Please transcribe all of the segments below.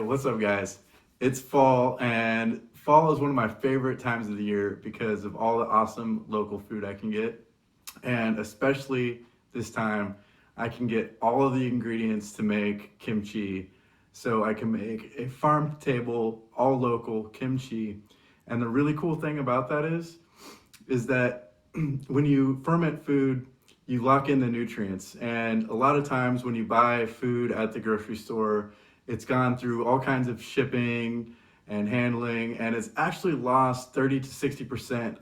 What's up, guys? It's fall, and fall is one of my favorite times of the year because of all the awesome local food I can get. And especially this time, I can get all of the ingredients to make kimchi. So I can make a farm to table, all local kimchi. And the really cool thing about that is that when you ferment food, you lock in the nutrients. And a lot of times when you buy food at the grocery store, it's gone through all kinds of shipping and handling, and it's actually lost 30 to 60%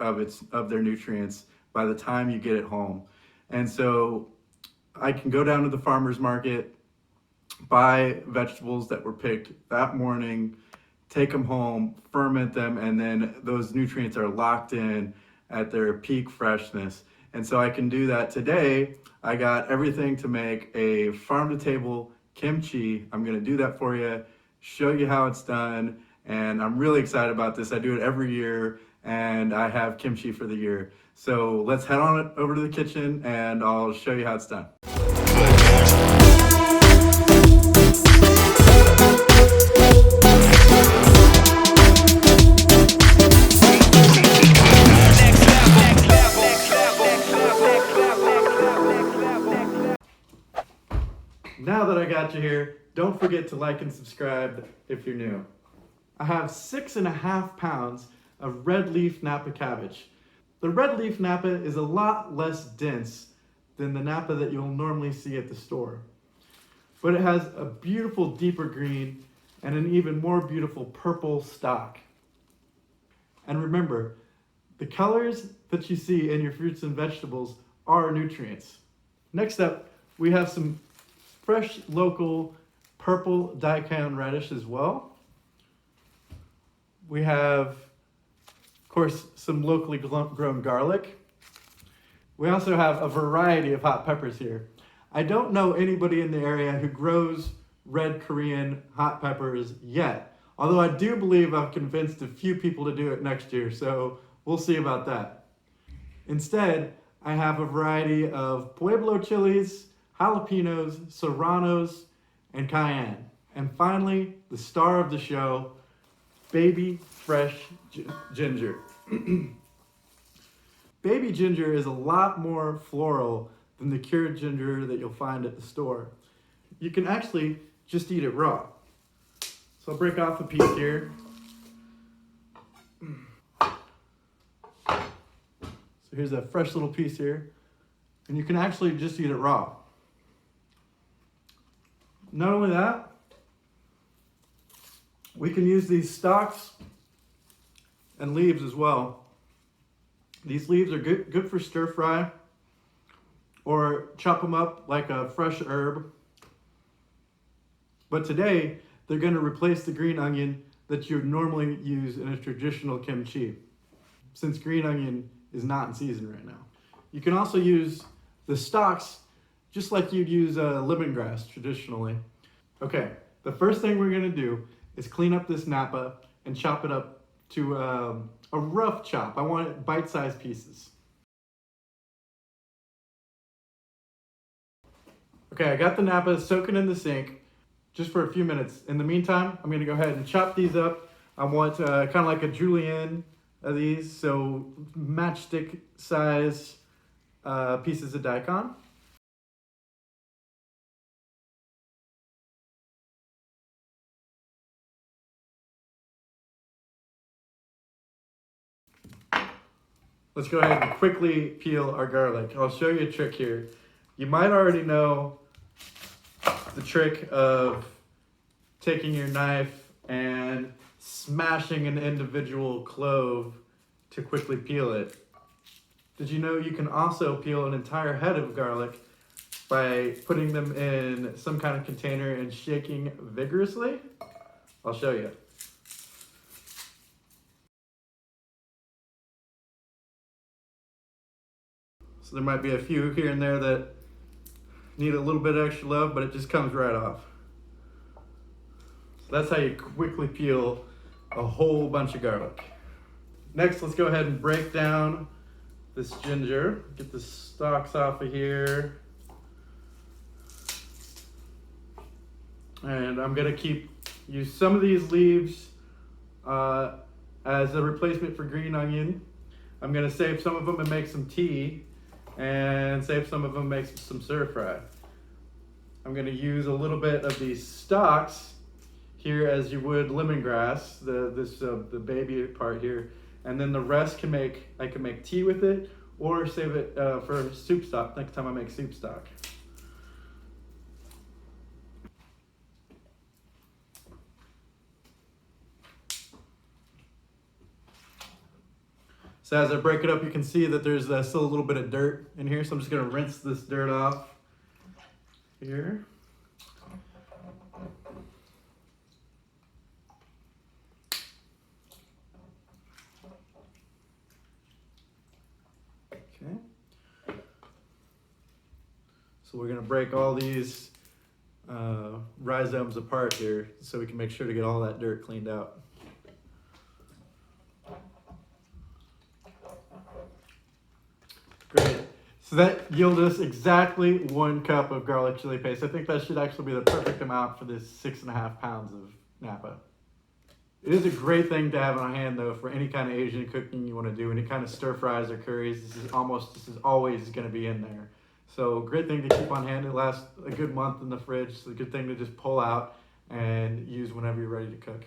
of their nutrients by the time you get it home. And so I can go down to the farmer's market, buy vegetables that were picked that morning, take them home, ferment them, and then those nutrients are locked in at their peak freshness. And so I can do that today. I got everything to make a farm to table kimchi. I'm gonna do that for you, show you how it's done, and I'm really excited about this. I do it every year, and I have kimchi for the year. So let's head on over to the kitchen and I'll show you how it's done. Now that I got you here, don't forget to like and subscribe if you're new. I have 6.5 pounds of red leaf Napa cabbage. The red leaf Napa is a lot less dense than the Napa that you'll normally see at the store. But it has a beautiful deeper green and an even more beautiful purple stalk. And remember, the colors that you see in your fruits and vegetables are nutrients. Next up, we have some fresh local purple daikon radish as well. We have, of course, some locally grown garlic. We also have a variety of hot peppers here. I don't know anybody in the area who grows red Korean hot peppers yet, although I do believe I've convinced a few people to do it next year, so we'll see about that. Instead, I have a variety of Pueblo chilies, jalapenos, serranos, and cayenne. And finally, the star of the show, baby fresh ginger. Baby ginger is a lot more floral than the cured ginger that you'll find at the store. You can actually just eat it raw. So I'll break off a piece here. So here's a fresh little piece here. And you can actually just eat it raw. Not only that, we can use these stalks and leaves as well. These leaves are good for stir fry, or chop them up like a fresh herb. But today, they're going to replace the green onion that you would normally use in a traditional kimchi, since green onion is not in season right now. You can also use the stalks just like you'd use lemongrass traditionally. Okay, the first thing we're gonna do is clean up this Napa and chop it up to a rough chop. I want it bite-sized pieces. Okay, I got the Napa soaking in the sink just for a few minutes. In the meantime, I'm gonna go ahead and chop these up. I want kind of like a julienne of these, so matchstick size pieces of daikon. Let's go ahead and quickly peel our garlic. I'll show you a trick here. You might already know the trick of taking your knife and smashing an individual clove to quickly peel it. Did you know you can also peel an entire head of garlic by putting them in some kind of container and shaking vigorously? I'll show you. So there might be a few here and there that need a little bit extra love, but it just comes right off. So that's how you quickly peel a whole bunch of garlic. Next, let's go ahead and break down this ginger. Get the stalks off of here. And I'm gonna keep use some of these leaves as a replacement for green onion. I'm gonna save some of them and make some tea, and save some of them and make some stir fry. I'm gonna use a little bit of these stalks here as you would lemongrass, the baby part here, and then the rest I can make tea with it, or save it for soup stock next time I make soup stock. So as I break it up, you can see that there's still a little bit of dirt in here, so I'm just gonna rinse this dirt off here. Okay. So we're gonna break all these rhizomes apart here so we can make sure to get all that dirt cleaned out. Great. So that yielded us exactly 1 cup of garlic chili paste. I think that should actually be the perfect amount for this 6.5 pounds of Napa. It is a great thing to have on hand though for any kind of Asian cooking you want to do, any kind of stir fries or curries. This is always going to be in there. So great thing to keep on hand. It lasts a good month in the fridge. It's a good thing to just pull out and use whenever you're ready to cook.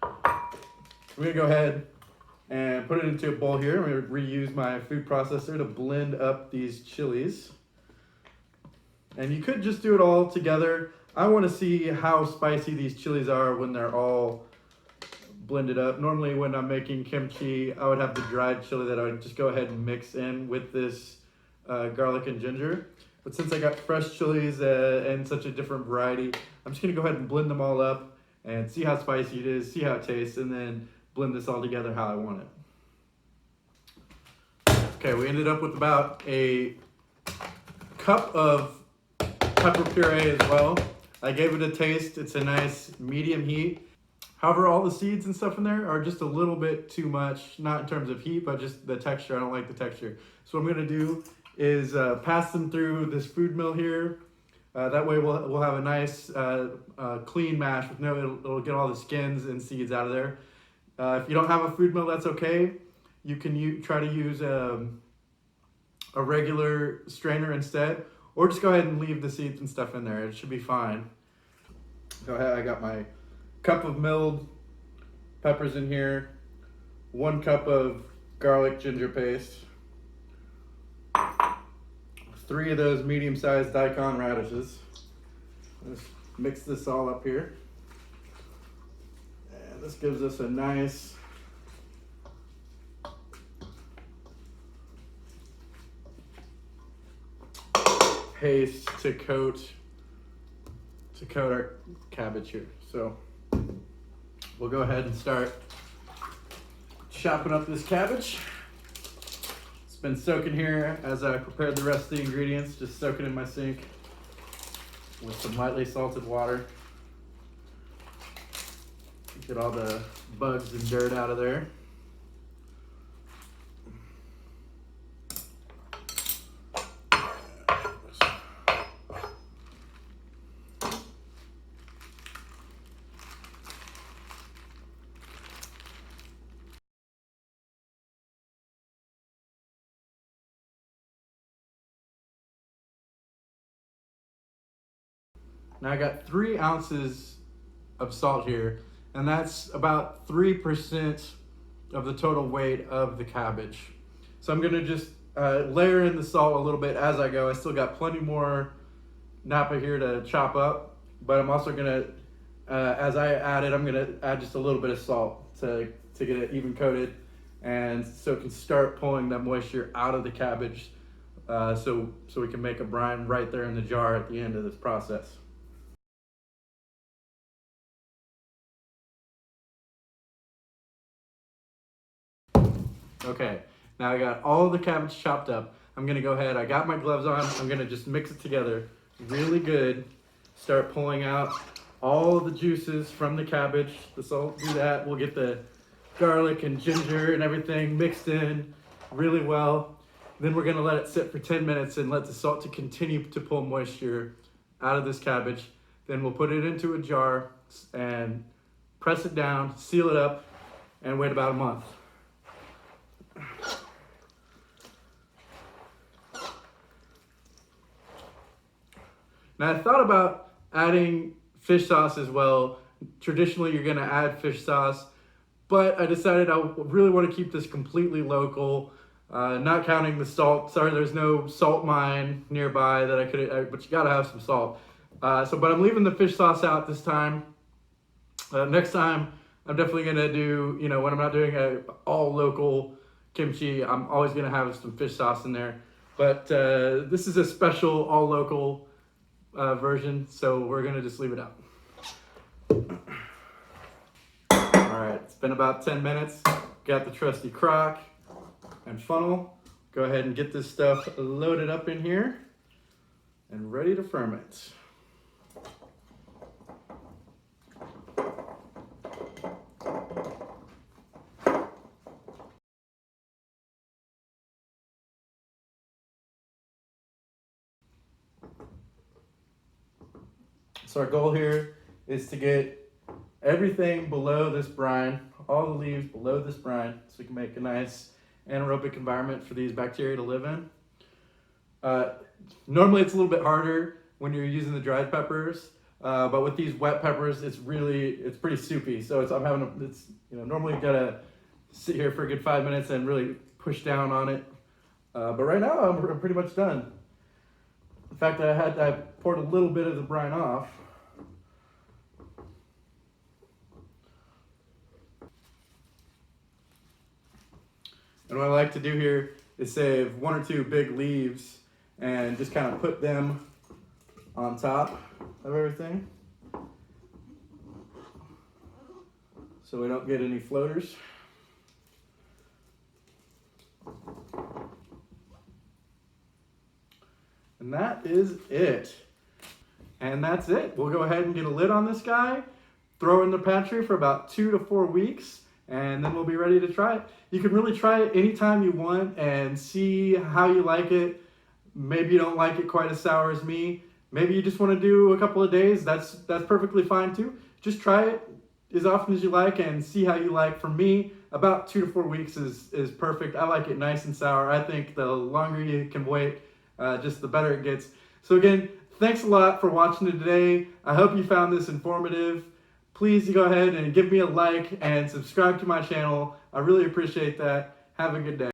I'm going to go ahead and put it into a bowl here. I'm going to reuse my food processor to blend up these chilies. And you could just do it all together. I want to see how spicy these chilies are when they're all blended up. Normally when I'm making kimchi, I would have the dried chili that I would just go ahead and mix in with this garlic and ginger. But since I got fresh chilies and such a different variety, I'm just going to go ahead and blend them all up and see how spicy it is, see how it tastes, and then blend this all together how I want it. Okay, we ended up with about a cup of pepper puree as well. I gave it a taste. It's a nice medium heat. However, all the seeds and stuff in there are just a little bit too much, not in terms of heat, but just the texture. I don't like the texture. So what I'm gonna do is pass them through this food mill here. That way we'll have a nice clean mash with it'll get all the skins and seeds out of there. If you don't have a food mill, that's okay. You can try to use a regular strainer instead, or just go ahead and leave the seeds and stuff in there. It should be fine. Go ahead, I got my cup of milled peppers in here, 1 cup of garlic ginger paste, 3 of those medium-sized daikon radishes. Let's mix this all up here. And this gives us a nice paste to coat our cabbage here. So we'll go ahead and start chopping up this cabbage. It's been soaking here as I prepared the rest of the ingredients, just soaking in my sink with some lightly salted water. Get all the bugs and dirt out of there. Now I got 3 ounces of salt here, and that's about 3% of the total weight of the cabbage. So I'm gonna just layer in the salt a little bit as I go. I still got plenty more Napa here to chop up, but I'm also gonna, as I add it, I'm gonna add just a little bit of salt to get it even coated, and so it can start pulling that moisture out of the cabbage, so we can make a brine right there in the jar at the end of this process. Okay, now I got all the cabbage chopped up. I'm gonna go ahead, I got my gloves on, I'm gonna just mix it together really good. Start pulling out all the juices from the cabbage. The salt, do that. We'll get the garlic and ginger and everything mixed in really well. Then we're gonna let it sit for 10 minutes and let the salt to continue to pull moisture out of this cabbage. Then we'll put it into a jar and press it down, seal it up, and wait about a month. Now I thought about adding fish sauce as well. Traditionally, you're gonna add fish sauce, but I decided I really want to keep this completely local, not counting the salt. Sorry, there's no salt mine nearby that I could, but you gotta have some salt. But I'm leaving the fish sauce out this time. Next time, I'm definitely gonna do, when I'm not doing a all local kimchi, I'm always gonna have some fish sauce in there. But this is a special all local version, so we're gonna just leave it out. All right, it's been about 10 minutes. Got the trusty crock and funnel. Go ahead and get this stuff loaded up in here and ready to ferment. So our goal here is to get everything below this brine, all the leaves below this brine, so we can make a nice anaerobic environment for these bacteria to live in. Normally it's a little bit harder when you're using the dried peppers, but with these wet peppers, it's pretty soupy. So normally you gotta sit here for a good 5 minutes and really push down on it. But right now I'm pretty much done. In fact, I poured a little bit of the brine off. And what I like to do here is save 1 or 2 big leaves and just kind of put them on top of everything, so we don't get any floaters. And that is it. And that's it. We'll go ahead and get a lid on this guy, throw it in the pantry for about 2 to 4 weeks, and then we'll be ready to try it. You can really try it anytime you want and see how you like it. Maybe you don't like it quite as sour as me. Maybe you just want to do a couple of days. That's perfectly fine too. Just try it as often as you like and see how you like. For me, about 2 to 4 weeks is perfect. I like it nice and sour. I think the longer you can wait, just the better it gets. So again, thanks a lot for watching today. I hope you found this informative. Please go ahead and give me a like and subscribe to my channel. I really appreciate that. Have a good day.